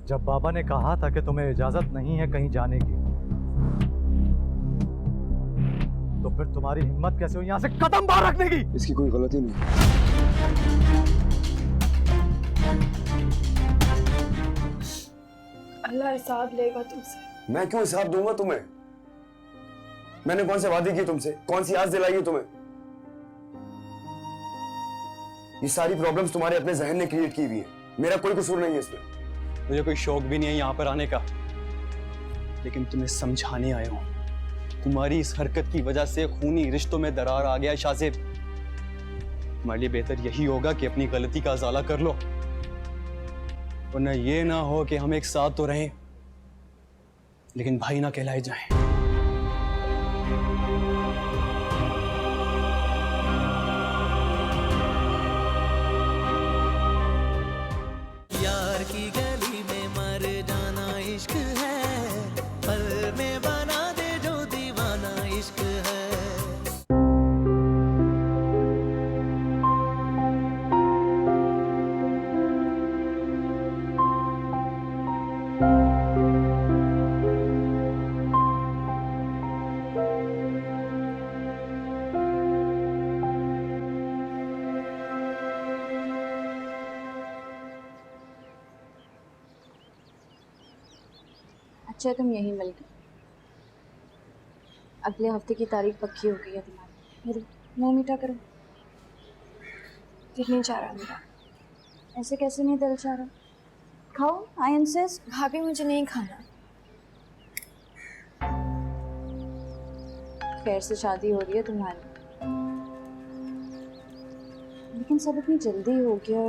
जब बाबा ने कहा था कि तुम्हें इजाजत नहीं है कहीं जाने की, तो फिर तुम्हारी हिम्मत कैसे हुई यहाँ से कदम बाहर रखने की? इसकी कोई गलती नहीं। अल्लाह हिसाब लेगा तुमसे। मैं क्यों हिसाब दूंगा तुम्हें? मैंने कौन से वादे किए तुमसे? कौन सी आस दिलाई है तुम्हें? ये सारी प्रॉब्लम्स तुम्हारे अपने जहन ने क्रिएट की हुई है, मेरा कोई कसूर नहीं है इसमें। मुझे कोई शौक भी नहीं है यहाँ पर आने का, लेकिन तुम्हें समझाने आया हूँ। तुम्हारी इस हरकत की वजह से खूनी रिश्तों में दरार आ गया है शाजिब। तुम्हारे लिए बेहतर यही होगा कि अपनी गलती का अजाला कर लो, वरना ये ना हो कि हम एक साथ तो रहें लेकिन भाई ना कहलाए जाएं। यार की गली में मर जाना इश्क है, पल में बना दे जो दीवाना इश्क है। अच्छा तुम यहीं मिल गए। अगले हफ्ते की तारीख पक्की हो गई है तुम्हारी। मेरे मुंह मीठा करो। दिल नहीं चाह रहा मेरा। ऐसे कैसे नहीं दिल चाह रहा? खाओ, आई इंसिस्ट। भाभी मुझे नहीं खाना। खैर से शादी हो रही है तुम्हारी, लेकिन सब इतनी जल्दी हो गया।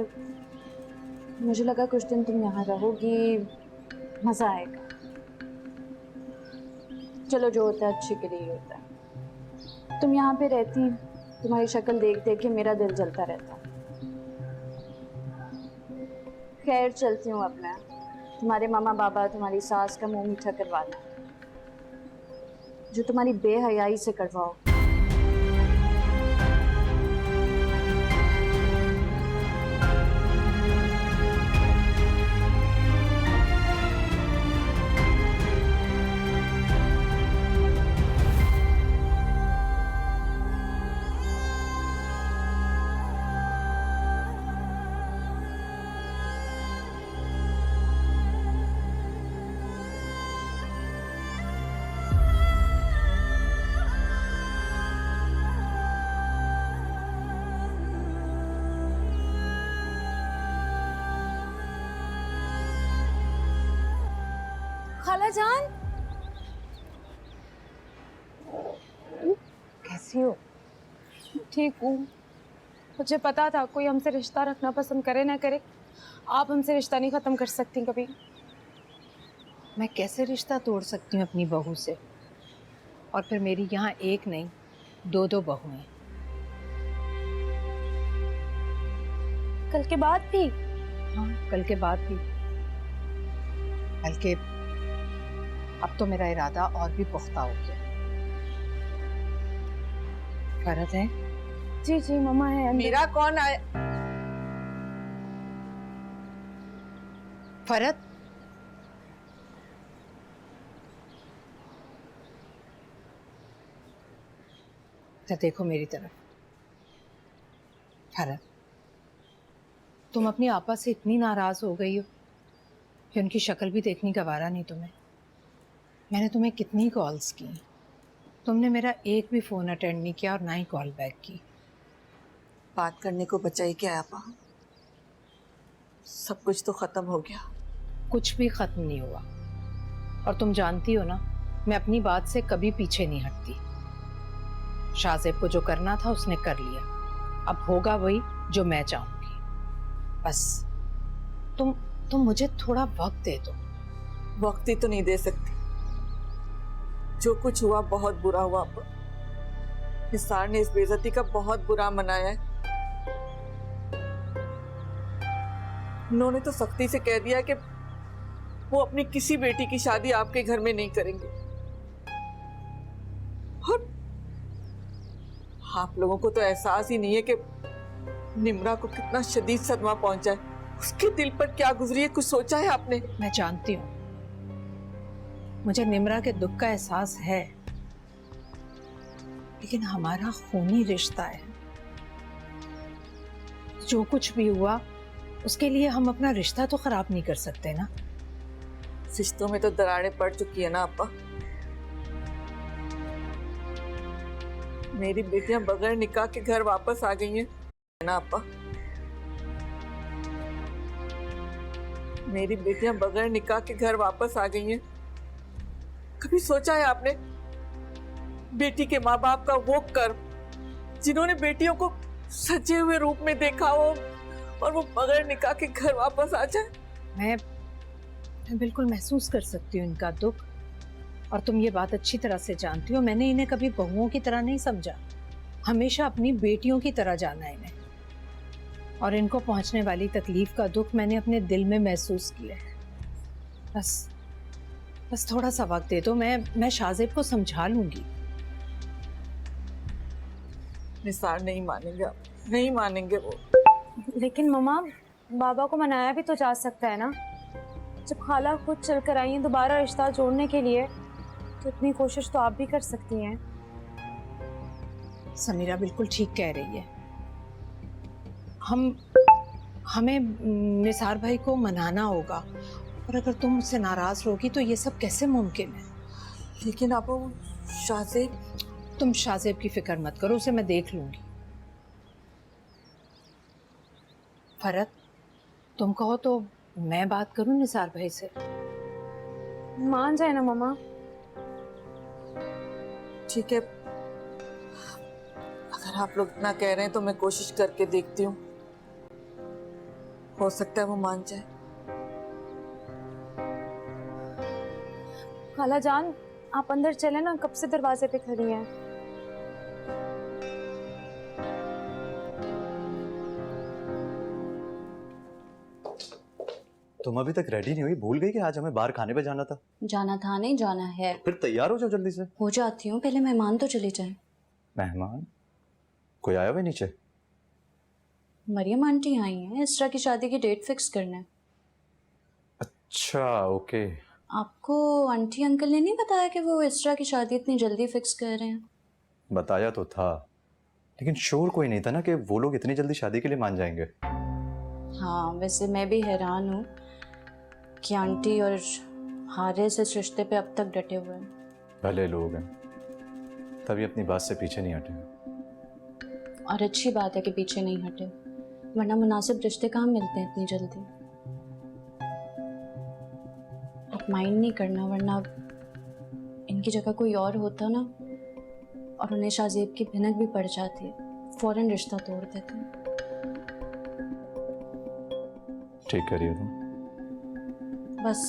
मुझे लगा कुछ दिन तुम यहाँ रहोगी, मजा आएगा। चलो जो होता है अच्छे के लिए ही होता है। तुम यहाँ पे रहती, तुम्हारी शक्ल देख देख के मेरा दिल जलता रहता। खैर चलती हूँ अब मैं। तुम्हारे मामा बाबा तुम्हारी सास का मुंह मीठा करवाना, जो तुम्हारी बेहयाई से करवाओ। खाला जान, कैसी हो? ठीक हूँ। मुझे पता था कोई हमसे रिश्ता रखना पसंद करे ना करे, आप हमसे रिश्ता नहीं ख़त्म कर सकती कभी। मैं कैसे रिश्ता तोड़ सकती हूँ अपनी बहू से? और फिर मेरी यहाँ एक नहीं दो दो बहू हैं। कल के बाद भी? हाँ, कल के बाद भी। बल्कि अब तो मेरा इरादा और भी पुख्ता हो गया। फरत है? जी जी मम्मा है अंदर। मेरा कौन आया? फरत, तो देखो मेरी तरफ। फरत, तुम अपनी आपा से इतनी नाराज हो गई हो कि उनकी शक्ल भी देखनी गवारा नहीं तुम्हें। मैंने तुम्हें कितनी कॉल्स की, तुमने मेरा एक भी फ़ोन अटेंड नहीं किया और ना ही कॉल बैक की। बात करने को बचा ही क्या आपा? सब कुछ तो खत्म हो गया। कुछ भी ख़त्म नहीं हुआ, और तुम जानती हो ना, मैं अपनी बात से कभी पीछे नहीं हटती। शाहजेब को जो करना था उसने कर लिया, अब होगा वही जो मैं चाहूँगी। बस तुम मुझे थोड़ा वक्त दे दो। वक्त ही तो नहीं दे सकती। जो कुछ हुआ बहुत बुरा हुआ आपा। निसार ने इस बेइज्जती का बहुत बुरा मनाया है। उन्होंने तो सख्ती से कह दिया कि वो अपनी किसी बेटी की शादी आपके घर में नहीं करेंगे। और आप लोगों को तो एहसास ही नहीं है कि निम्रा को कितना शदीद सदमा पहुंचा है। उसके दिल पर क्या गुजरी है, कुछ सोचा है आपने? मैं जानती हूँ, मुझे निम्रा के दुख का एहसास है, लेकिन हमारा खूनी रिश्ता है। जो कुछ भी हुआ उसके लिए हम अपना रिश्ता तो खराब नहीं कर सकते ना। रिश्तों में तो दरारें पड़ चुकी है ना आपा। मेरी बेटियां बगैर निकाह के घर वापस आ गई हैं ना आपा। मेरी बेटियां बगैर निकाह के घर वापस आ गई हैं। कभी सोचा है आपने बेटी के माँ बाप का वो कर्म जिन्होंने बेटियों को सजे हुए रूप में देखा हो और वो बगैर निकाह के घर वापस आ जाए? मैं बिल्कुल महसूस कर सकती हूँ इनका दुख, और तुम ये बात अच्छी तरह से जानती हो। मैंने इन्हें कभी बहुओं की तरह नहीं समझा, हमेशा अपनी बेटियों की तरह जाना इन्हें, और इनको पहुंचने वाली तकलीफ का दुख मैंने अपने दिल में महसूस किया है। बस थोड़ा सा वक्त दे दो, मैं शाहजेब को समझा लूंगी। निसार नहीं मानेंगे आप, नहीं मानेंगे वो। लेकिन मम्मा, बाबा को मनाया भी तो जा सकता है ना। जब खाला खुद चल कर आई हैं दोबारा रिश्ता जोड़ने के लिए, तो इतनी कोशिश तो आप भी कर सकती हैं। समीरा बिल्कुल ठीक कह रही है। हमें निसार भाई को मनाना होगा, और अगर तुम उससे नाराज रहोगी तो ये सब कैसे मुमकिन है? लेकिन आप वो शाहजेब। तुम शाहजेब की फिक्र मत करो, उसे मैं देख लूंगी। फरत, तुम कहो तो मैं बात करूं निसार भाई से? मान जाए ना मम्मा। ठीक है, अगर आप लोग इतना कह रहे हैं तो मैं कोशिश करके देखती हूँ, हो सकता है वो मान जाए। खाला जान, आप अंदर चले ना, कब से दरवाजे पे खड़ी हैं। तुम अभी तक रेडी नहीं हुई? भूल गई कि आज हमें बाहर खाने पे जाना था? जाना था नहीं जाना है। फिर तैयार हो जाओ जल्दी से। हो जाती हूँ, पहले मेहमान तो चले जाए। मेहमान? कोई आया हुआ नीचे? मरियम आंटी आई हैं, इसरा की शादी की डेट फिक्स करना है। अच्छा, ओके। आपको आंटी अंकल ने नहीं बताया कि वो इसरा की शादी इतनी जल्दी फिक्स कर रहे हैं? बताया तो था, लेकिन श्योर कोई नहीं था ना कि वो लोग इतनी जल्दी शादी के लिए मान जाएंगे। हाँ, वैसे मैं भी हैरान हूँ कि आंटी और हारिस इस रिश्ते पे अब तक डटे हुए हैं। भले लोग हैं, तभी अपनी बात से पीछे नहीं हटे। और अच्छी बात है कि पीछे नहीं हटे, वरना मुनासिब रिश्ते कहाँ मिलते हैं इतनी जल्दी। अब माइंड नहीं करना, वरना इनकी जगह कोई और होता ना और उन्हें शाहजेब की भिनक भी पड़ जाती, फौरन रिश्ता तोड़ देते। ठीक करिए तुम। बस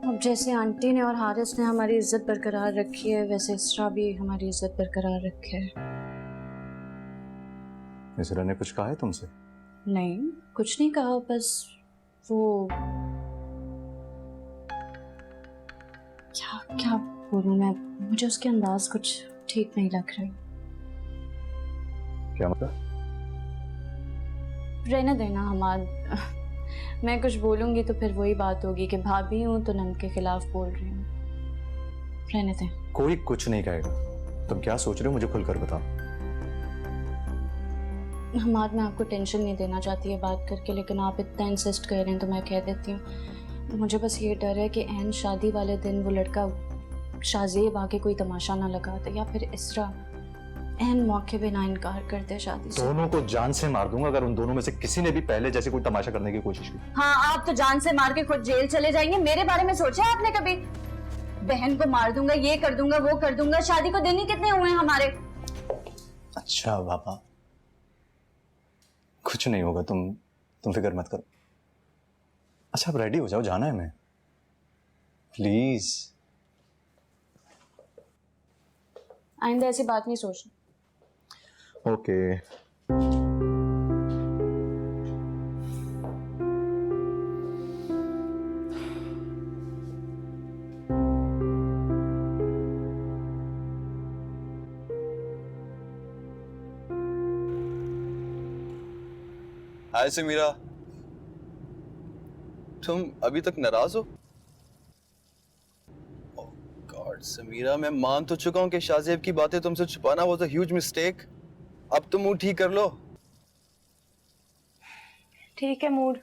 अब जैसे आंटी ने और हारिस ने हमारी इज्जत बरकरार रखी है, वैसे इसरा भी हमारी इज्जत बरकरार रखे है। इसरा ने कुछ कहा है तुमसे? नहीं, कुछ नहीं कहा, बस वो क्या बोलूं मैं, मुझे उसके अंदाज कुछ ठीक नहीं लग रहा। क्या मतलब? रहने देना हमाद। मैं कुछ बोलूंगी तो फिर वही बात होगी कि भाभी हूँ तो नंद के खिलाफ बोल रही हूँ। रहने दें। कोई कुछ नहीं कहेगा। तुम क्या सोच रहे हो मुझे खुलकर बताओ। हमाद, मैं आपको टेंशन नहीं देना चाहती है बात करके, लेकिन आप इतना इंसिस्ट कर रहे हैं तो मैं कह देती हूँ। मुझे बस ये डर है कि एन शादी वाले दिन वो लड़का शाहजेब आके कोई तमाशा ना लगा दे, या फिर इसरा एन मौके पे ना इनकार कर दे शादी से। दोनों को जान से मार दूंगा अगर उन दोनों में से किसी ने भी पहले जैसे कोई तमाशा करने की कोशिश की। हाँ, आप तो जान से मार के खुद जेल चले जाएंगे। मेरे बारे में सोचा है आपने कभी? बहन को मार दूंगा, ये कर दूंगा, वो कर दूंगा। शादी को दिन ही कितने हुए हैं हमारे? अच्छा पापा, कुछ नहीं होगा, तुम फिक्र मत करो। अच्छा अब रेडी हो जाओ, जाना है हमें, प्लीज। आइंदा ऐसी बात नहीं सोचना। ओके। हाय समीरा, तुम अभी तक नाराज हो? ओह गॉड समीरा, मैं मान तो चुका हूं कि शाहजेब की बातें तुमसे छुपाना वाज अ ह्यूज मिस्टेक। अब तुम मूड ठीक कर लो। ठीक है मूड।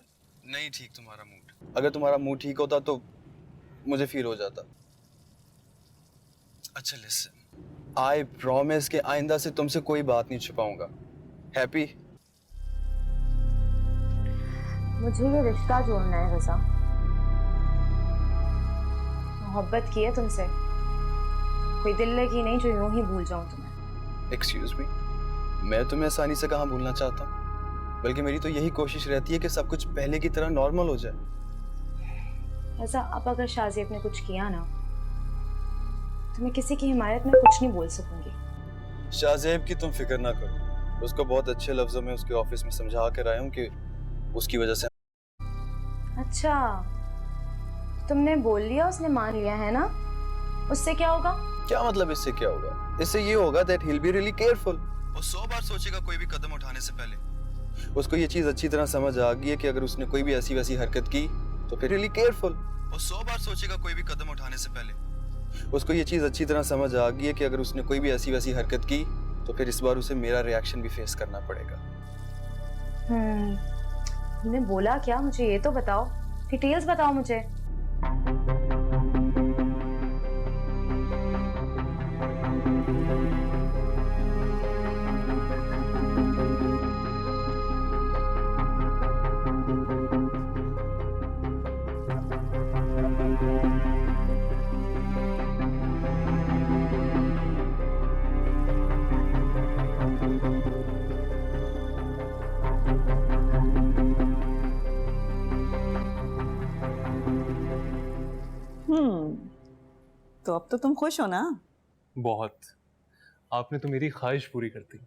नहीं ठीक तुम्हारा मूड। अगर तुम्हारा मूड ठीक होता तो मुझे फील हो जाता। अच्छा लिसन, आई प्रॉमिस कि आइंदा से तुमसे कोई बात नहीं छुपाऊंगा। हैप्पी? मुझे ये रिश्ता जोड़ना है रजा। मोहब्बत की है तुमसे, कोई दिल लगी नहीं जो यूं ही भूल जाऊं तुम्हें। एक्सक्यूज मी, मैं तुम्हें आसानी से कहाँ भूलना चाहता हूँ, बल्कि मेरी तो यही कोशिश रहती है कि सब कुछ पहले की तरह नॉर्मल हो जाए। रजा, अब अगर शाहजेब ने कुछ किया ना तो मैं किसी की हिमायत में कुछ नहीं बोल सकूंगी। शाहजेब की तुम फिक्र ना करो, उसको बहुत अच्छे लफ्जों में उसके ऑफिस में समझा कर आया हूँ कि उसकी वजह से। अच्छा, तुमने बोल लिया, उसने मान लिया है ना? उससे क्या होगा? क्या मतलब इससे क्या होगा? इससे ये होगा that he'll be really careful। वो 100 बार सोचेगा कोई भी कदम उठाने से पहले। उसको ये चीज अच्छी तरह समझ आ गई है कि अगर उसने कोई भी ऐसी वैसी हरकत की तो फिर really careful। वो 100 बार सोचेगा कोई भी कदम उठाने से पहले। उसको ये चीज अच्छी तरह समझ आ गई है कि अगर उसने कोई भी ऐसी वैसी हरकत की तो फिर इस बार उसे मेरा रिएक्शन भी फेस करना पड़ेगा। तुमने बोला क्या? मुझे ये तो बताओ, डिटेल्स बताओ मुझे। तो अब तो तुम खुश हो ना? बहुत। आपने तो मेरी ख्वाहिश पूरी कर दी।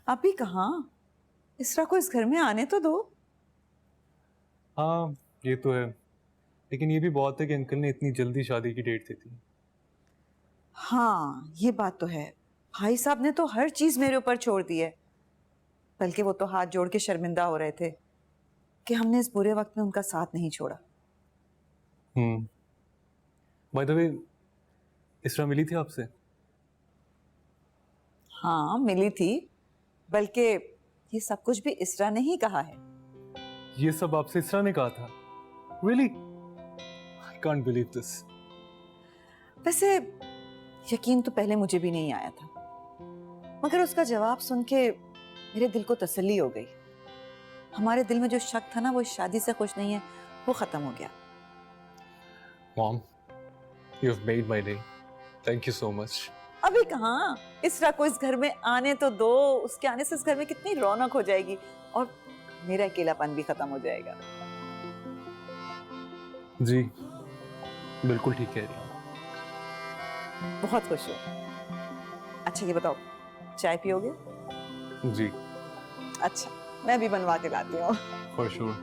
अभी कहाँ, इसरा को इस घर में आने तो दो। हाँ ये तो है, लेकिन ये भी बहुत है कि अंकल ने इतनी जल्दी शादी की डेट दे दी। हाँ ये बात तो है, भाई साहब ने तो हर चीज मेरे ऊपर छोड़ दी है। बल्कि वो तो हाथ जोड़ के शर्मिंदा हो रहे थे कि हमने इस बुरे वक्त में उनका साथ नहीं छोड़ा। बाय द वे, इसरा मिली थी आपसे? हाँ मिली थी, बल्कि ये सब कुछ भी इसरा ने ही कहा है। ये सब आपसे इसरा ने कहा था? Really? I can't believe this। वैसे यकीन तो पहले मुझे भी नहीं आया था, मगर उसका जवाब सुन के मेरे दिल को तसल्ली हो गई। हमारे दिल में जो शक था ना वो इस शादी से खुश नहीं है, वो खत्म हो गया। Mom, you have made my day। Thank you so much। अभी कहाँ, इसरा को इस घर में आने तो दो। उसके आने से इस घर में कितनी रौनक हो जाएगी और मेरा अकेलापन भी खत्म हो जाएगा। जी बिल्कुल ठीक कह रही हैं। बहुत खुश हूँ। अच्छा ये बताओ, चाय पियोगे? जी। अच्छा मैं भी बनवा के लाती हूँ। For sure।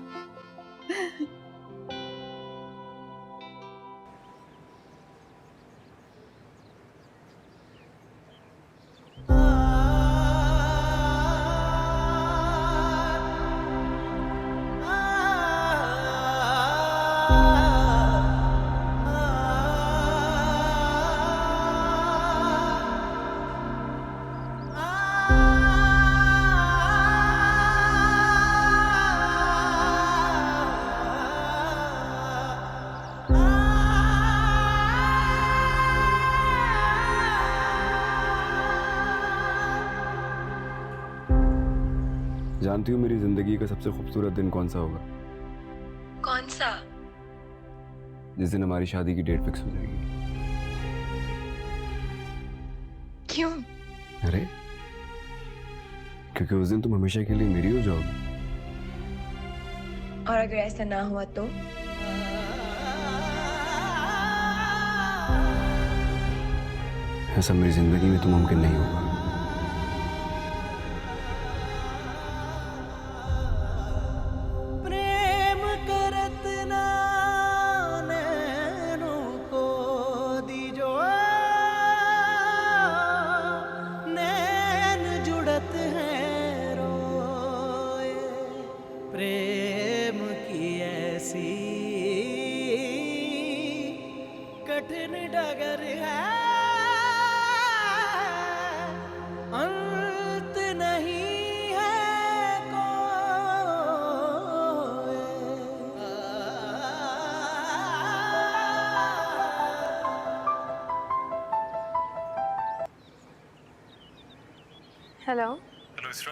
जानती हूँ मेरी जिंदगी का सबसे खूबसूरत दिन कौन सा होगा? कौन सा? जिस दिन हमारी शादी की डेट फिक्स हो जाएगी। क्यों? अरे क्योंकि उस दिन तुम हमेशा के लिए मेरी हो जाओगी। और अगर ऐसा ना हुआ तो? ऐसा मेरी जिंदगी में तो मुमकिन नहीं होगा। प्रेम करत ना नैनों को दीजो, नैन जुड़त हैं रोए, प्रेम की ऐसी हेलो, हेलो इसरा,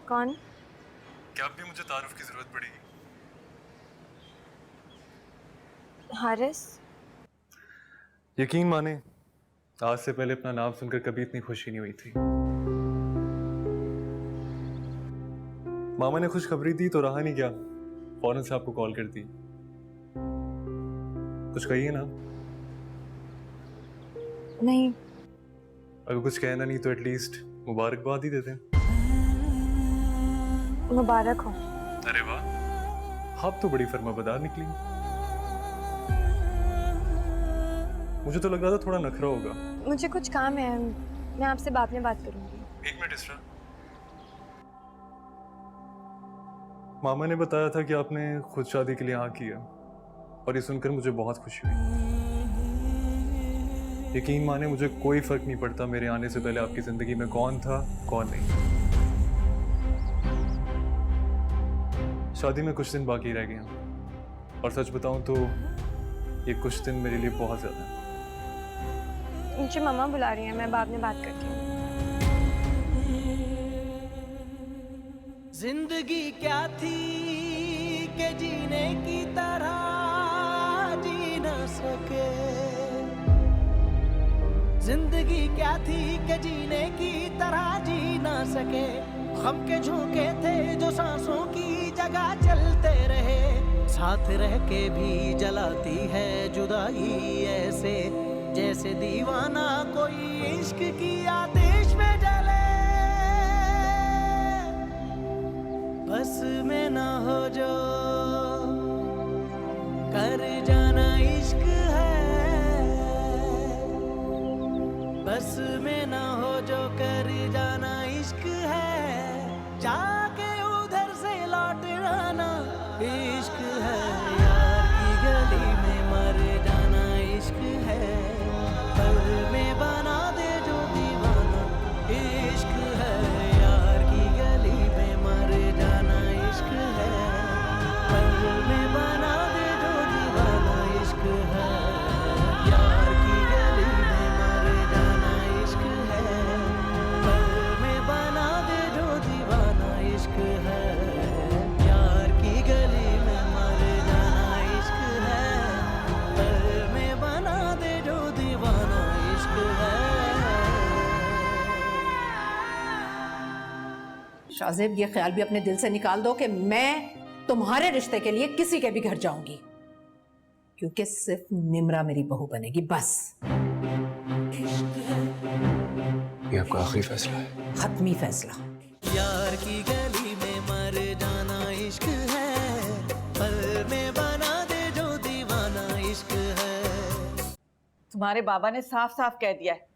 कौन? क्या अब भी मुझे तारुफ की जरूरत पड़ेगी? हारिस? यकीन माने, आज से पहले अपना नाम सुनकर कभी इतनी खुशी नहीं हुई थी। मामा ने खुशखबरी दी तो रहा नहीं गया, फौरन से आपको कॉल कर दी। कुछ कहिए ना। नहीं, अगर कुछ कहना नहीं तो एटलीस्ट मुबारकबाद ही देते। मुबारक हो। अरे वाह, आप तो बड़ी फर्माबरदार निकली। मुझे तो लग रहा था थोड़ा नखरा होगा। मुझे कुछ काम है, मैं आपसे बाद में बात करूंगी। 1 मिनट इसरा, मामा ने बताया था कि आपने खुद शादी के लिए हाँ किया और ये सुनकर मुझे बहुत खुशी हुई। यकीन माने, मुझे कोई फर्क नहीं पड़ता मेरे आने से पहले आपकी जिंदगी में कौन था कौन नहीं। शादी में कुछ दिन बाकी रह गए हैं और सच बताऊं तो ये कुछ दिन मेरे लिए बहुत ज्यादा है। मुझे मम्मा बुला रही है, मैं बाद में बात करती हूँ। जिंदगी क्या थी कि जीने की तरह जी न सके, जिंदगी क्या थी कि जीने की तरह जी न सके। गम के झोंके थे जो सांसों की जगह चलते रहे, साथ रह के भी जलाती है जुदाई ऐसे, जैसे दीवाना कोई इश्क की आतिश में जले। बस में ना हो जो कर जाना इश्क है, बस में ना हो जो कर जाना इश्क है, जाके उधर से लौट आना इश्क है। यार की गली में मर जाना इश्क है, पल में बना दे जो दीवाना इश्क है। यार की गली में मर जाना इश्क है, पल में बना दे जो दीवाना इश्क है। यार की गली में मर जाना इश्क है, पल में बना दे जो दीवाना इश्क है। यार की गली में मर जाना इश्क है, पल में बना दे जो दीवाना इश्क है। शाज़ेब, ये ख्याल भी अपने दिल से निकाल दो कि मैं तुम्हारे रिश्ते के लिए किसी के भी घर जाऊंगी, क्योंकि सिर्फ निम्रा मेरी बहू बनेगी, बस। ये आपका आखिरी फैसला है? खत्मी फैसला। यार की गली में मर जाना इश्क है, पल में बना दे जो दीवाना इश्क है। तुम्हारे बाबा ने साफ साफ कह दिया है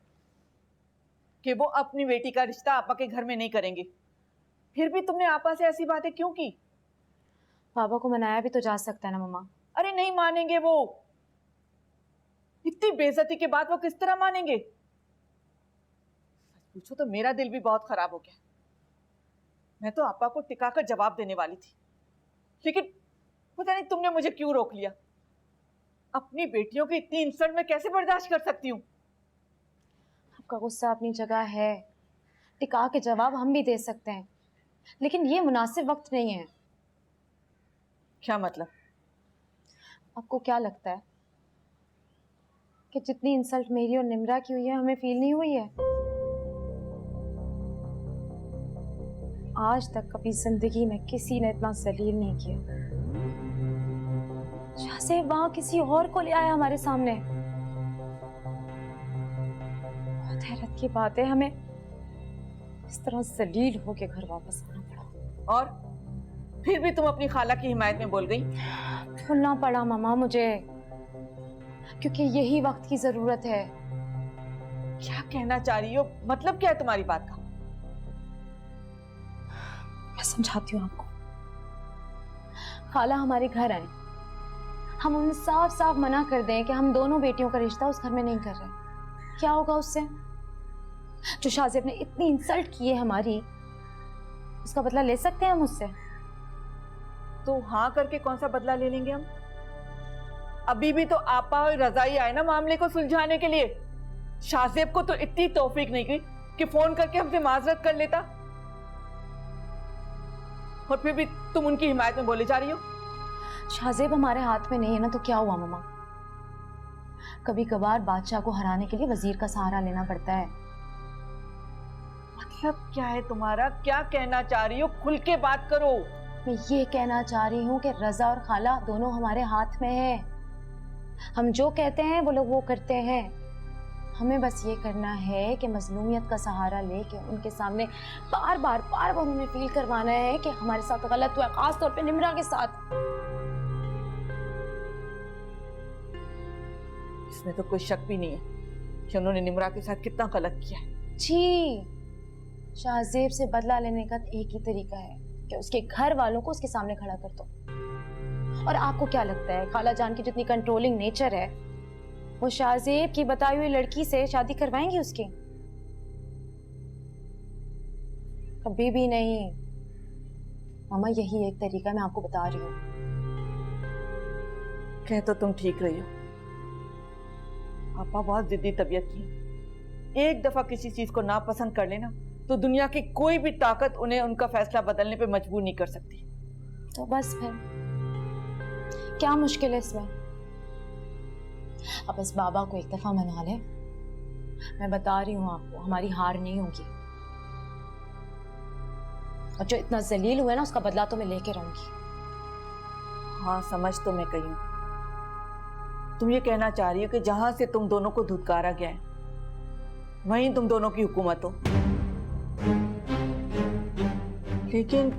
कि वो अपनी बेटी का रिश्ता आपा के घर में नहीं करेंगे। फिर भी तुमने आपा से ऐसी बातें क्यों की? पापा को मनाया भी तो जा सकता है ना मम्मा। अरे नहीं मानेंगे वो, इतनी बेइज्जती के बाद वो किस तरह मानेंगे? सच पूछो तो मेरा दिल भी बहुत खराब हो गया। मैं तो आपा को टिका कर जवाब देने वाली थी, लेकिन पता नहीं तुमने मुझे क्यों रोक लिया। अपनी बेटियों की इतनी इंसल्ट मैं कैसे बर्दाश्त कर सकती हूँ? आपका गुस्सा अपनी जगह है, टिका के जवाब हम भी दे सकते हैं, लेकिन ये मुनासिब वक्त नहीं है। क्या मतलब? आपको क्या लगता है कि जितनी इंसल्ट मेरी और निम्रा की हुई है हमें फील नहीं हुई है? आज तक कभी जिंदगी में किसी ने इतना जलील नहीं किया। शाज़ेब वहां किसी और को ले आया हमारे सामने। बहुत हैरत की बात है, हमें इस तरह जलील होके घर वापस आना पड़ा। और फिर भी तुम अपनी खाला की हिमायत में बोल गई? भूलना पड़ा मामा मुझे, क्योंकि यही वक्त की जरूरत है। क्या कहना चाह रही हो? मतलब क्या है तुम्हारी बात का? मैं समझाती हूँ आपको। खाला हमारे घर आए, हम उन्हें साफ साफ मना कर दें कि हम दोनों बेटियों का रिश्ता उस घर में नहीं कर रहे, क्या होगा उससे? जो शाज़ेब ने इतनी इंसल्ट की है हमारी, उसका बदला ले सकते हैं हम उससे? तो हाँ करके कौन सा बदला ले लेंगे हम? अभी भी तो आपा और रजाई आए ना मामले को सुलझाने के लिए। शाज़ेब को तो इतनी तौफीक नहीं गई कि फोन करके हमसे माजरत कर लेता, और फिर भी तुम उनकी हिमायत में बोले जा रही हो। शाहजेब हमारे हाथ में नहीं है ना, तो क्या हुआ मामा? कभी कभार बादशाह को हराने के लिए वजीर का सहारा लेना पड़ता है। मतलब क्या है तुम्हारा? क्या कहना चाह रही हो? खुल के बात करो। मैं ये कहना चाह रही हूँ कि रजा और खाला दोनों हमारे हाथ में है। हम जो कहते हैं वो लोग वो करते हैं। हमें बस ये करना है कि मजलूमियत का सहारा लेके उनके सामने बार बार उन्हें फील करवाना है कि हमारे साथ गलत हुआ है, खास तौर पे निम्रा के साथ। इसमें तो कोई शक भी नहीं है कि उन्होंने निम्रा के साथ कितना गलत किया है। जी, शाहजेब से बदला लेने का एक ही तरीका है कि उसके घर वालों को उसके सामने खड़ा कर दो। और आपको क्या लगता है खाला जान की जितनी कंट्रोलिंग नेचर है, वो शाहजेब की बताई हुई लड़की से शादी करवाएंगी उसकी? कभी भी नहीं मामा, यही एक तरीका मैं आपको बता रही हूँ। कह तो तुम ठीक रही हो, पापा बहुत जिद्दी तबीयत की। एक दफा किसी चीज को नापसंद कर लेना तो दुनिया की कोई भी ताकत उन्हें उनका फैसला बदलने पे मजबूर नहीं कर सकती। तो बस फिर क्या मुश्किल है इसमें? अब बस बाबा को एक दफा मना ले। मैं बता रही हूँ आपको, हमारी हार नहीं होगी। और जो इतना जलील हुआ है ना, उसका बदला तो मैं लेके रहूंगी। हाँ, समझ तो मैं गई हूँ। तुम ये कहना चाह रही हो कि जहां से तुम दोनों को धुतकारा गया है वहीं तुम दोनों की हुकूमत हो। लेकिन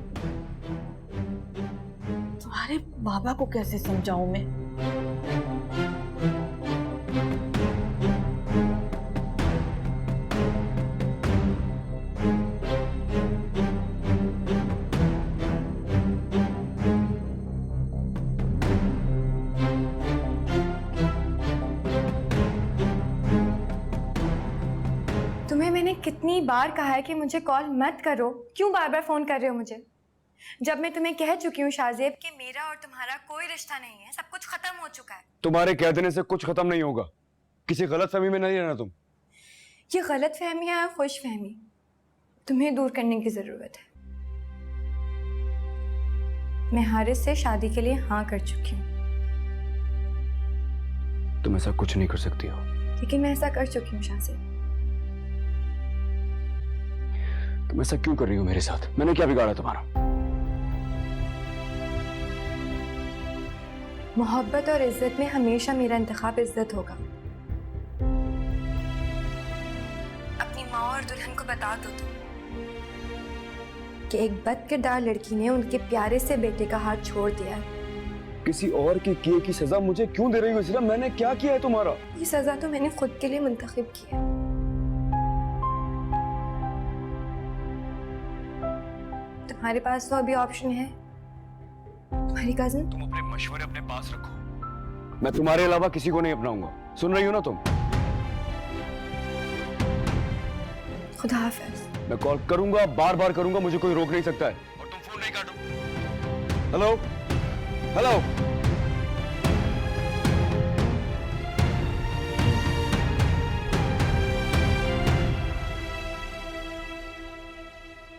तुम्हारे बाबा को कैसे समझाऊं मैं? तुम्हें मैंने कितनी बार कहा है कि मुझे कॉल मत करो, क्यों बार बार फोन कर रहे हो मुझे? जब मैं तुम्हें कह चुकी हूँ शाहजेब कि मेरा और तुम्हारा कोई रिश्ता नहीं है, सब कुछ खत्म हो चुका है। तुम्हारे कह देने से कुछ खत्म नहीं होगा। किसी गलतफहमी में नहीं रहना तुम। ये गलतफहमी या खुशफहमी तुम्हें दूर करने की जरूरत है। मैं हारिस से शादी के लिए हाँ कर चुकी हूँ। तुम ऐसा कुछ नहीं कर सकती हो। लेकिन मैं ऐसा कर चुकी हूँ शाहजेब। तुम ऐसा क्यों कर रही हो मेरे साथ? मैंने क्या बिगाड़ा तुम्हारा? मोहब्बत और इज्जत में हमेशा मेरा इंतखाब इज्जत होगा। अपनी माँ और दुल्हन को बता दो तुम कि एक बदकिरदार लड़की ने उनके प्यारे से बेटे का हाथ छोड़ दिया है। किसी और के किए की सजा मुझे क्यों दे रही हो इसलिए? मैंने क्या किया है तुम्हारा? ये सजा तो मैंने खुद के लिए मुंतखब की है। तुम्हारे पास तो अभी ऑप्शन है, तुम्हारी कजिन। तुम अपने मशवरे अपने पास रखो। मैं तुम्हारे अलावा किसी को नहीं अपनाऊंगा। सुन रही हो ना तुम? खुदा हाफिज। मैं कॉल करूंगा, बार बार करूंगा, मुझे कोई रोक नहीं सकता है। और तुम फोन नहीं काटो। Hello hello.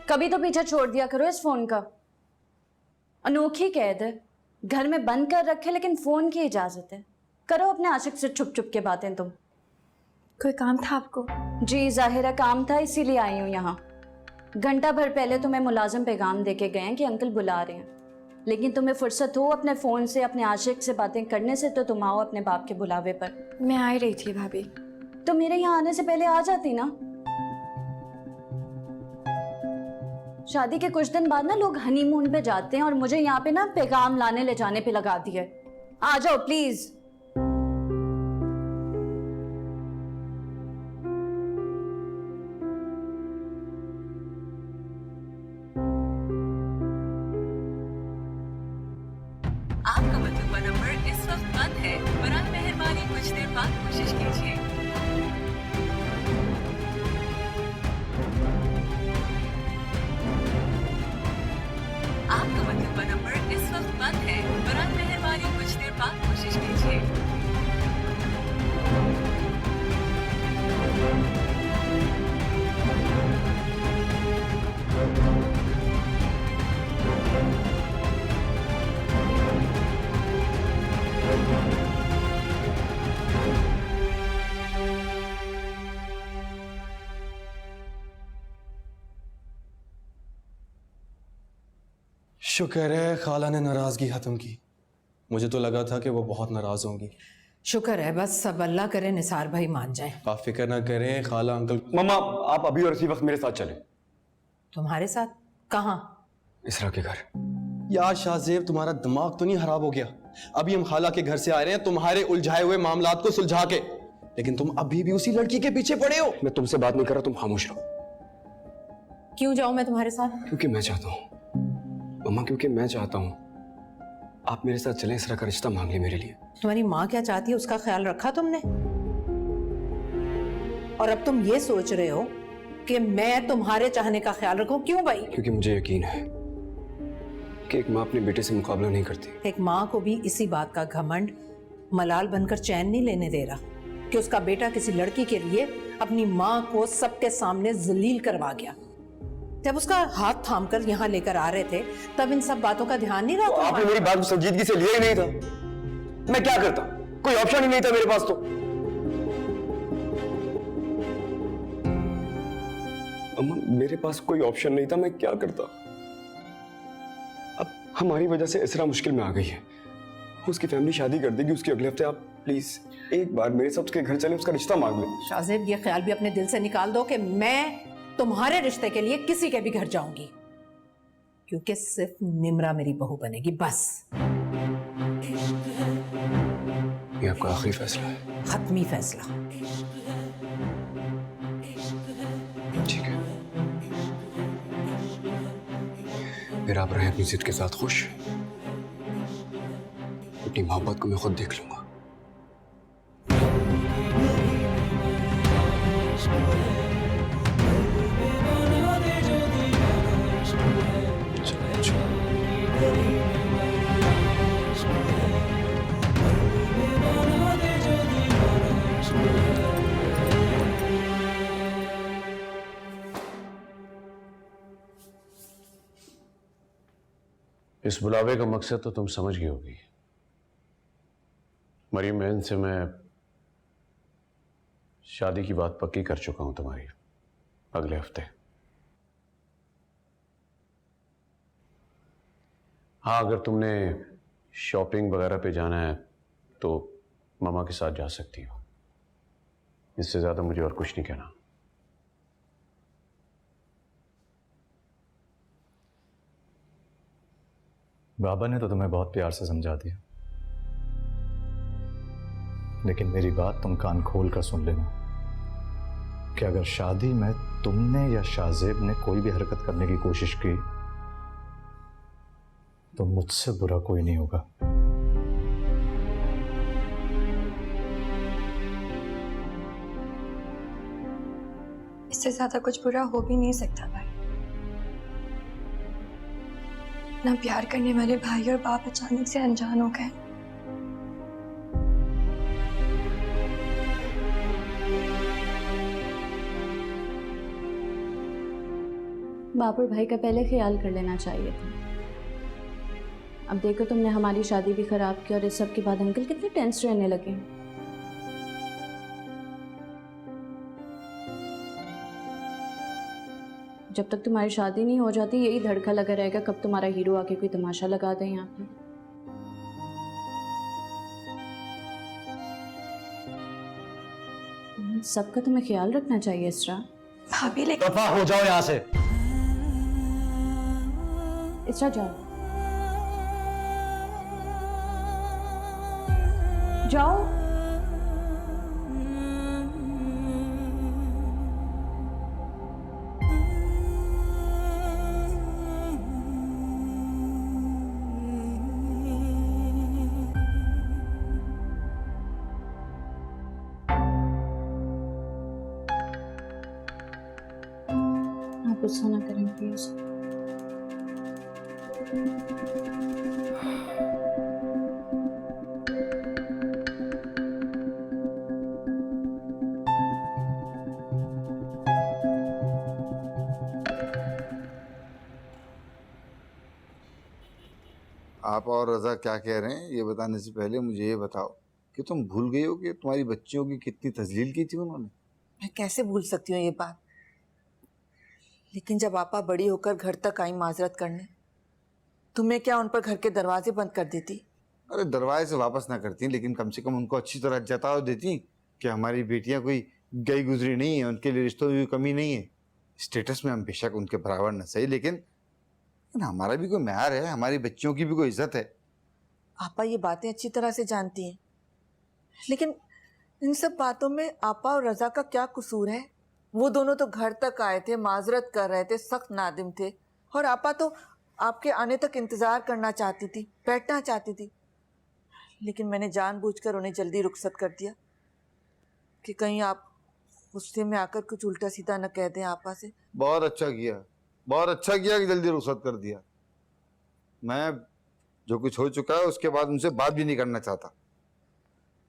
कभी तो पीछे छोड़ दिया करो इस फोन का। अनोखी कैद है, घर में बंद कर रखे लेकिन फोन की इजाजत है। करो अपने आशिक से छुप छुप के बातें तुम। कोई काम था आपको? जी जाहिर है काम था, इसीलिए आई हूँ यहाँ। घंटा भर पहले तुम्हें मुलाजिम पैगाम देके गए हैं कि अंकल बुला रहे हैं, लेकिन तुम्हें फुर्सत हो अपने फोन से अपने आशिक से बातें करने से तो तुम आओ अपने बाप के बुलावे पर। मैं आ रही थी भाभी। तो मेरे यहाँ आने से पहले आ जाती ना। शादी के कुछ दिन बाद ना लोग हनीमून पे जाते हैं और मुझे यहाँ पे ना पैगाम लाने ले जाने पे लगा दिया। आ जाओ प्लीज। आपका मतलूबा नंबर इस वक्त बंद है, बराए मेहरबानी कुछ देर बाद कोशिश कीजिए। आपका मतलूबा नंबर इस वक्त बंद है, बराए मेहरबानी कुछ देर बाद कोशिश कीजिए। शुक्र है खाला ने नाराजगी खत्म की। मुझे तो लगा था कि वो बहुत नाराज होंगी। शुक्र है, बस सब अल्लाह करे निसार भाई मान जाए। आप फिक्र ना करें, खाला अंकल। मम्मा आप अभी और इसी वक्त मेरे साथ चलें। तुम्हारे साथ? कहाँ? इसरा के घर। यार शाहजेब, तुम्हारा दिमाग तो नहीं खराब हो गया? अभी हम खाला के घर से आ रहे हैं तुम्हारे उलझाए हुए मामलात को सुलझा के, लेकिन तुम अभी भी उसी लड़की के पीछे पड़े हो। मैं तुमसे बात नहीं कर रहा, तुम खामोश रहो। क्यों जाऊं मैं तुम्हारे साथ? क्योंकि मैं चाहता हूँ मम्मा, क्योंकि मैं चाहता हूँ आप मेरे साथ चलें, इसरा का रिश्ता मांग ले मेरे लिए। तुम्हारी माँ क्या चाहती है उसका ख्याल रखा तुमने? और अब तुम ये सोच रहे हो कि मैं तुम्हारे चाहने का ख्याल रखूं? क्यों भाई? क्योंकि मुझे यकीन है कि एक माँ अपने बेटे से मुकाबला नहीं करती। एक माँ को भी इसी बात का घमंड मलाल बनकर चैन नहीं लेने दे रहा कि उसका बेटा किसी लड़की के लिए अपनी माँ को सबके सामने जलील करवा गया। जब उसका हाथ थामकर यहाँ लेकर आ रहे थे तब इन सब बातों का ध्यान नहीं रहा? तो आपने मेरी बात को संजीदगी से लिया ही नहीं था। मैं क्या करता? कोई ऑप्शन ही नहीं था मेरे पास। तो अम्मा, मेरे पास कोई ऑप्शन नहीं था, मैं क्या करता? अब हमारी वजह से इसरा मुश्किल में आ गई है। उसकी फैमिली शादी कर देगी उसके अगले हफ्ते। आप प्लीज एक बार मेरे साथ उसके घर चले, उसका रिश्ता मांग ले। शाहजेब, ये ख्याल भी अपने दिल से निकाल दो कि मैं तुम्हारे रिश्ते के लिए किसी के भी घर जाऊंगी, क्योंकि सिर्फ निम्रा मेरी बहू बनेगी, बस। ये आपका आखिरी फैसला है? खत्मी फैसला। ठीक है, फिर आप रहे अपनी जिद के साथ खुश। अपनी मोहब्बत को मैं खुद देख लूंगा। इस बुलावे का मकसद तो तुम समझ गई होगी। मरीम बहन से मैं शादी की बात पक्की कर चुका हूं तुम्हारी, अगले हफ्ते। हाँ, अगर तुमने शॉपिंग वगैरह पे जाना है तो मामा के साथ जा सकती हो। इससे ज्यादा मुझे और कुछ नहीं कहना। बाबा ने तो तुम्हें बहुत प्यार से समझा दिया, लेकिन मेरी बात तुम कान खोल कर सुन लेना कि अगर शादी में तुमने या शाहजेब ने कोई भी हरकत करने की कोशिश की तो मुझसे बुरा कोई नहीं होगा। इससे ज्यादा कुछ बुरा हो भी नहीं सकता भाई। ना प्यार करने वाले भाई और बाप अचानक से अनजान हो गए। बाप और भाई का पहले ख्याल कर लेना चाहिए था। अब देखो, तुमने हमारी शादी भी खराब की और इस सब के बाद अंकल कितने टेंस रहने लगे। जब तक तुम्हारी शादी नहीं हो जाती यही धड़का लगा रहेगा कब तुम्हारा हीरो आके कोई तमाशा लगा दे यहाँ पे। सबका तुम्हें ख्याल रखना चाहिए इसरा। भाभी लेकिन दफा हो जाओ यहाँ से। इसरा जाओ जाओ। गुस्सा ना करें प्लीज। आप और रजा क्या कह रहे हैं ये बताने से पहले मुझे ये बताओ कि तुम भूल गई हो कि तुम्हारी बच्चियों की कितनी तजलील की थी उन्होंने। मैं कैसे भूल सकती हूँ ये बात, लेकिन जब आपा बड़ी होकर घर तक आई माजरत करने तुम्हें क्या उन पर घर के दरवाजे बंद कर देती? अरे दरवाजे से वापस ना करती लेकिन कम से कम उनको अच्छी तरह जता देती कि हमारी बेटियां कोई गई गुजरी नहीं है, उनके लिए रिश्तों में कमी नहीं है। स्टेटस में हम बेशक उनके बराबर न सही, लेकिन हमारा भी कोई म्यार है, हमारी बच्चियों की भी कोई इज्जत है। आपा ये बातें अच्छी तरह से जानती हैं, लेकिन इन सब बातों में आपा और रजा का क्या कसूर है? वो दोनों तो घर तक आए थे, माजरत कर रहे थे, सख्त नादिम थे, और आपा तो आपके आने तक इंतजार करना चाहती थी, बैठना चाहती थी। लेकिन मैंने जानबूझकर उन्हें जल्दी रुखसत कर दिया कि कहीं आप गुस्से में आकर कुछ उल्टा सीधा न कह दें आपा से। बहुत अच्छा किया, बहुत अच्छा किया कि जल्दी रुखसत कर दिया। मैं जो कुछ हो चुका है उसके बाद उनसे बात भी नहीं करना चाहता।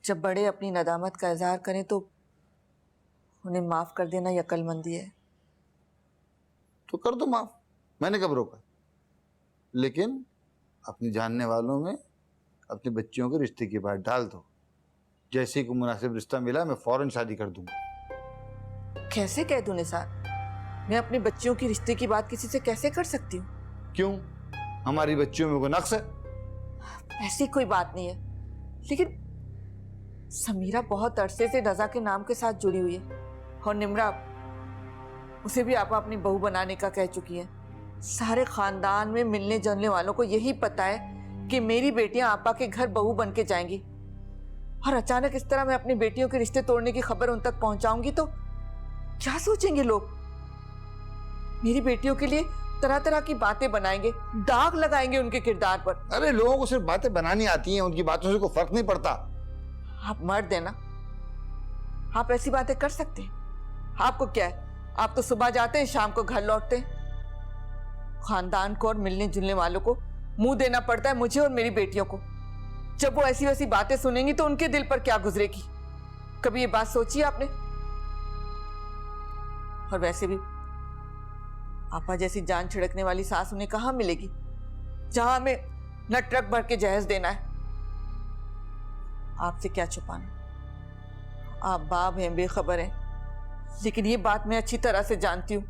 जब बड़े अपनी नदामत का इजहार करें तो उन्हें माफ कर देना ही अक्लमंदी है। तो कर दो माफ, मैंने कब रोका। लेकिन अपने जानने वालों में अपने बच्चियों के रिश्ते की बात डाल दो। जैसे ही कोई मुनासिब रिश्ता मिला मैं फौरन शादी कर दूंगा। कैसे कह दूं निसार? मैं अपनी बच्चियों की रिश्ते की बात किसी से कैसे कर सकती हूँ? क्यों, हमारी बच्चियों में कोई नक्स है? ऐसी कोई बात नहीं है, लेकिन समीरा बहुत अरसे से रजा के नाम के साथ जुड़ी हुई है, और निम्रा उसे भी आपा अपनी बहू बनाने का कह चुकी है। सारे खानदान में मिलने जुलने वालों को यही पता है कि मेरी बेटियां आपा के घर बहू बन के जाएंगी, और अचानक इस तरह मैं अपनी बेटियों के रिश्ते तोड़ने की खबर उन तक पहुंचाऊंगी तो क्या सोचेंगे लोग? मेरी बेटियों के लिए तरह तरह की बातें बनाएंगे, दाग लगाएंगे उनके किरदार पर। अरे लोगों को सिर्फ बातें बनानी आती हैं, उनकी बातों से कोई फर्क नहीं पड़ता। आप मर्द हैं ना, आप ऐसी बातें कर सकते हैं? आपको क्या है, आप तो सुबह जाते हैं शाम को घर लौटते हैं। खानदान को और मिलने जुलने वालों को मुंह देना पड़ता है मुझे और मेरी बेटियों को। जब वो ऐसी वैसी बातें सुनेंगी तो उनके दिल पर क्या गुजरेगी? कभी ये बात सोची आपने? और वैसे भी आपा जैसी जान छिड़कने वाली सास उन्हें कहां मिलेगी, जहां हमें न ट्रक भर के जहेज देना है। आपसे क्या छुपाना, आप बाप हैं, बेखबर हैं, लेकिन ये बात मैं अच्छी तरह से जानती हूं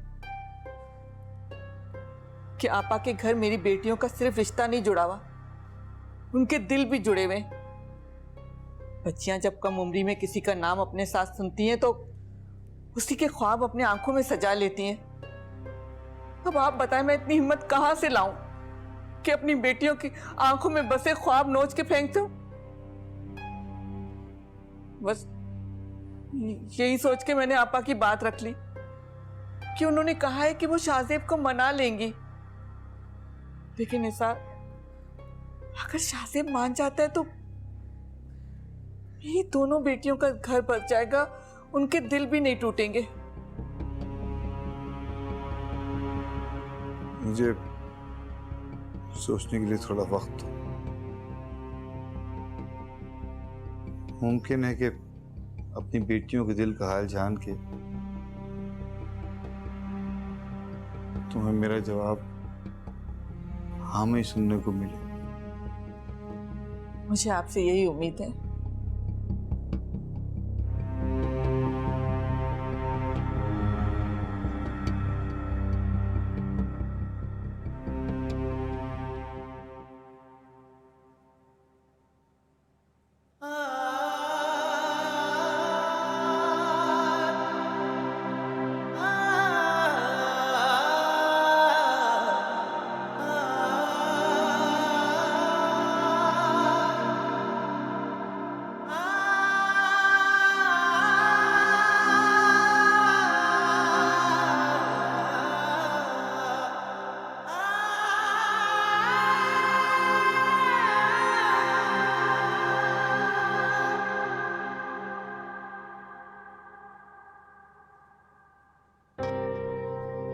कि आपा के घर मेरी बेटियों का सिर्फ रिश्ता नहीं जुड़ा हुआ, उनके दिल भी जुड़े हुए। बच्चियां जब कम उम्री में किसी का नाम अपने साथ सुनती हैं तो उसी के ख्वाब अपने आंखों में सजा लेती हैं। अब आप बताएं मैं इतनी हिम्मत कहां से लाऊं कि अपनी बेटियों की आंखों में बसे ख्वाब नोच के फेंक दूं? बस यही सोच के मैंने आपा की बात रख ली कि उन्होंने कहा है कि वो शाहजेब को मना लेंगी। लेकिन निसार, अगर शाहजेब मान जाता है तो मेरी दोनों बेटियों का घर बच जाएगा, उनके दिल भी नहीं टूटेंगे। मुझे सोचने के लिए थोड़ा वक्त दो। मुमकिन है कि अपनी बेटियों के दिल का हाल जान के तुम्हें मेरा जवाब हाँ में ही सुनने को मिले। मुझे आपसे यही उम्मीद है।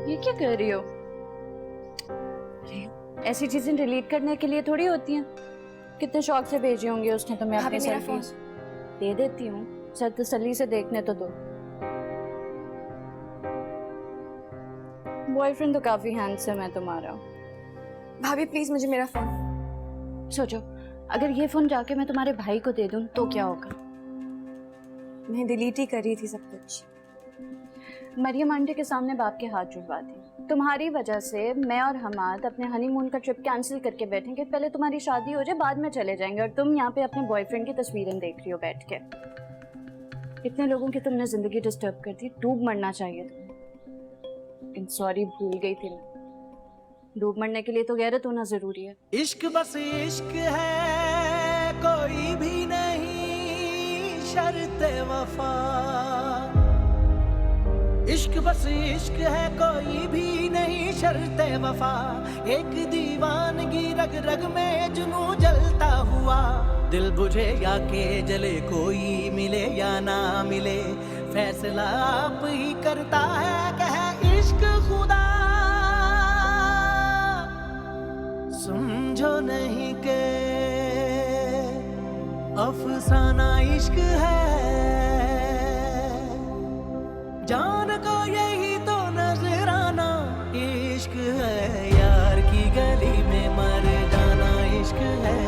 ये क्या कर रही हो? ऐसी चीजें डिलीट करने के लिए थोड़ी होती हैं। कितने शौक से भेजी होंगी उसने तुम्हें अपने भाभी, मेरा सेल्फीज। दे देती हूँ, सर तसल्ली से देखने तो दो। बॉयफ्रेंड तो काफी हैंडसम है तुम्हारा। भाभी प्लीज मुझे मेरा फोन। सोचो, अगर ये फोन जाके मैं तुम्हारे भाई को दे दूं तो क्या होगा? मैं डिलीट ही कर रही थी सब कुछ। मरियम आंटी के सामने बाप के हाथ जुड़वा दी। तुम्हारी वजह से मैं और हमाद अपने हनीमून का ट्रिप कैंसिल करके बैठेंगे। पहले तुम्हारी शादी हो जाए, बाद में चले जाएंगे। और तुम यहाँ पे अपने बॉयफ्रेंड की तस्वीरें देख रही हो बैठ के। इतने लोगों की तुमने जिंदगी डिस्टर्ब कर दी, डूब मरना चाहिए तुम्हें। सॉरी, भूल गई थी मैं। डूब मरने के लिए तो गैरत होना जरूरी है। इश्क बस इश्क है, कोई भी नहीं शर्ते वफा। इश्क बस इश्क है, कोई भी नहीं शर्ते वफा। एक दीवानगी रग रग में जुनू जलता हुआ। दिल बुझे या के जले, कोई मिले या ना मिले, फैसला आप ही करता है कहे इश्क खुदा। समझो नहीं के अफसाना इश्क है, जान को यही तो नजराना इश्क है। यार की गली में मर जाना इश्क है,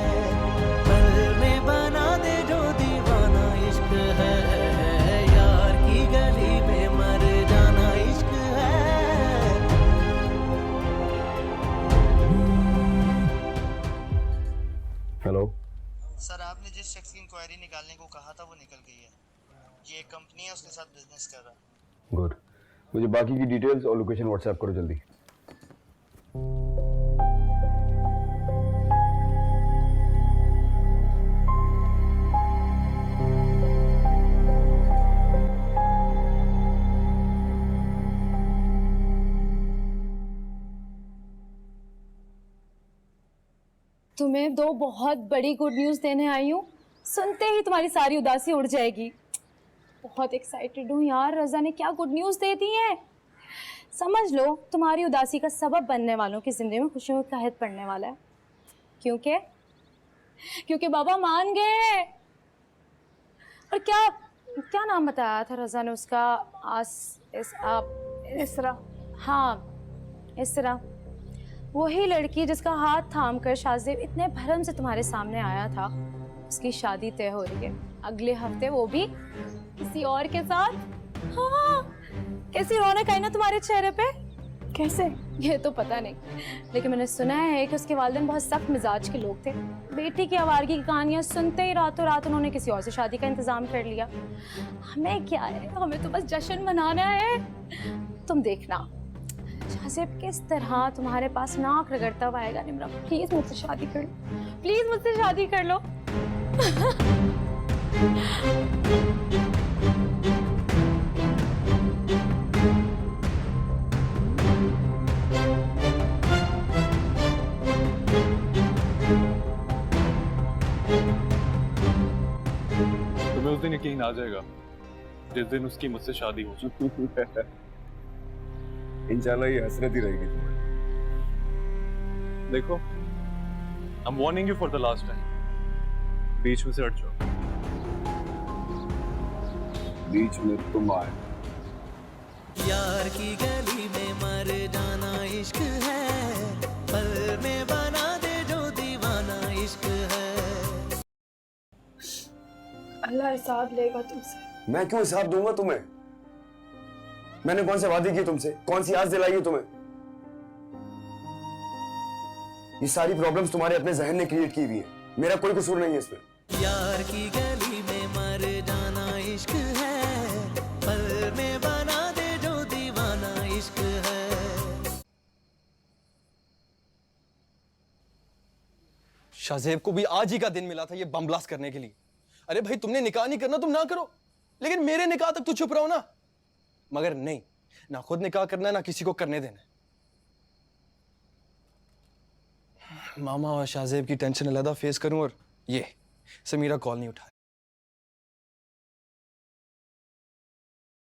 पल में बना दे जो दीवाना इश्क है। यार की गली में मर जाना इश्क है। हेलो सर, आपने जिस शख्स की इंक्वायरी निकालने को कहा था वो निकल गई है। ये एक कंपनी है, उसके साथ बिजनेस कर रहा है। गुड, मुझे बाकी की डिटेल्स और लोकेशन व्हाट्सएप करो जल्दी। तुम्हें दो बहुत बड़ी गुड न्यूज़ देने आई हूँ। सुनते ही तुम्हारी सारी उदासी उड़ जाएगी। बहुत एक्साइटेड हूँ यार, रज़ा ने क्या गुड न्यूज़ दे दी है। समझ लो तुम्हारी उदासी का सबब बनने वालों की ज़िंदगी में खुशियों का कहर पड़ने वाला है। क्योंकि बाबा मान गए। और क्या क्या नाम बताया था रज़ा ने उसका? इसरा। हाँ, इसरा। वही लड़की जिसका हाथ थाम कर शाहजेब इतने भरम से तुम्हारे सामने आया था, उसकी शादी तय हो रही है अगले हफ्ते, वो भी किसी और के साथ। हाँ, कैसी रौनक आई ना तुम्हारे चेहरे पे। कैसे, ये तो पता नहीं, लेकिन मैंने सुना है कि उसके वालिदैन बहुत सख्त मिजाज के लोग थे। बेटी की आवारगी की कहानियां सुनते ही रातों रात उन्होंने किसी और से शादी का इंतजाम कर लिया। हमें क्या है, हमें तो बस जश्न मनाना है। तुम देखना शाहजेब किस तरह तुम्हारे पास नाक रगड़ता हुआ आएगा। निम्रा, प्लीज मुझसे शादी कर लो, प्लीज मुझसे शादी कर लो। तुम्हें उस दिन यकीन आ जाएगा जिस दिन उसकी मुझसे शादी हो। इंशाल्लाह ये हसरत ही रहेगी तुम्हारी। देखो, I'm warning you for the last time. बीच में से हट जाओ। बीच में तुम आए। यार की गली में मर जाना इश्क है, पल में बना दे जो दीवाना इश्क है। अल्लाह हिसाब लेगा तुमसे। मैं क्यों हिसाब दूंगा तुम्हें? मैंने कौन से वादे किए तुमसे? कौन सी आस दिलाई है तुम्हें? ये सारी प्रॉब्लम्स तुम्हारे अपने जहन ने क्रिएट की हुई है, मेरा कोई कसूर नहीं है इसमें। यार की गली में मर जाना इश्क है, पल में बना दे जो दीवाना इश्क है। शाहजेब को भी आज ही का दिन मिला था ये बम ब्लास्ट करने के लिए। अरे भाई, तुमने निकाह नहीं करना तुम ना करो, लेकिन मेरे निकाह तक तो चुप रहो ना। मगर नहीं, ना खुद निकाह करना है ना किसी को करने देना। मामा और शाहजेब की टेंशन अलहदा फेस करूं, और ये समीरा कॉल नहीं उठा रही।